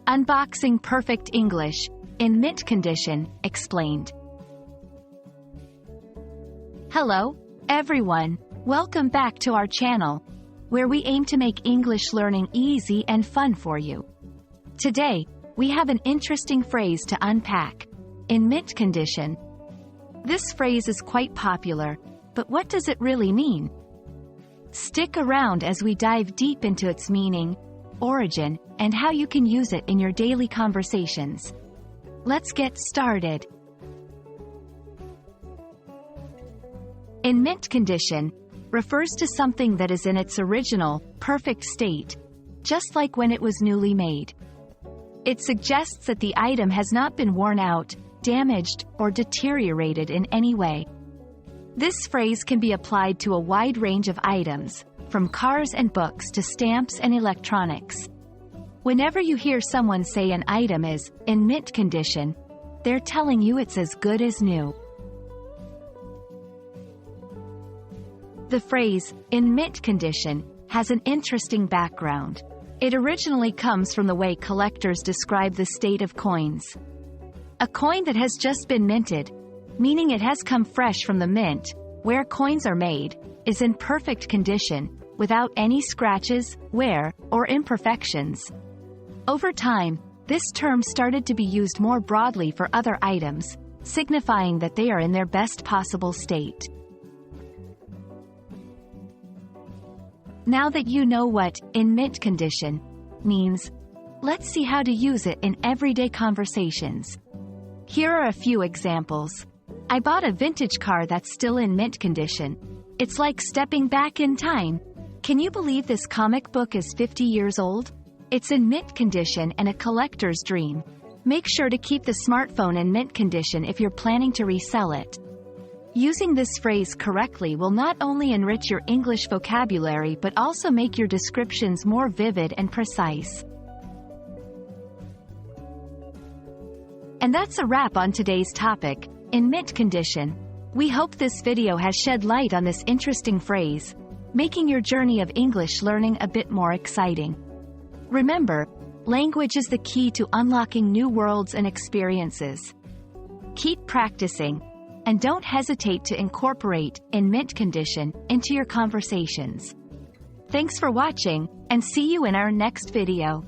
Unboxing perfect English, in mint condition, explained. Hello, everyone. Welcome back to our channel, where we aim to make English learning easy and fun for you. Today, we have an interesting phrase to unpack. In mint condition. This phrase is quite popular, but what does it really mean? Stick around as we dive deep into its meaning, origin, and how you can use it in your daily conversations. Let's get started. In mint condition refers to something that is in its original, perfect state, just like when it was newly made. It suggests that the item has not been worn out, damaged, or deteriorated in any way. This phrase can be applied to a wide range of items, from cars and books to stamps and electronics. Whenever you hear someone say an item is in mint condition, they're telling you it's as good as new. The phrase, in mint condition, has an interesting background. It originally comes from the way collectors describe the state of coins. A coin that has just been minted, meaning it has come fresh from the mint, where coins are made, is in perfect condition, without any scratches, wear, or imperfections. Over time, this term started to be used more broadly for other items, signifying that they are in their best possible state. Now that you know what in mint condition means, let's see how to use it in everyday conversations. Here are a few examples. I bought a vintage car that's still in mint condition. It's like stepping back in time. Can you believe this comic book is 50 years old? It's in mint condition and a collector's dream. Make sure to keep the smartphone in mint condition if you're planning to resell it. Using this phrase correctly will not only enrich your English vocabulary but also make your descriptions more vivid and precise. And that's a wrap on today's topic, in mint condition. We hope this video has shed light on this interesting phrase, making your journey of English learning a bit more exciting. Remember, language is the key to unlocking new worlds and experiences. Keep practicing, and don't hesitate to incorporate in mint condition into your conversations. Thanks for watching, and see you in our next video.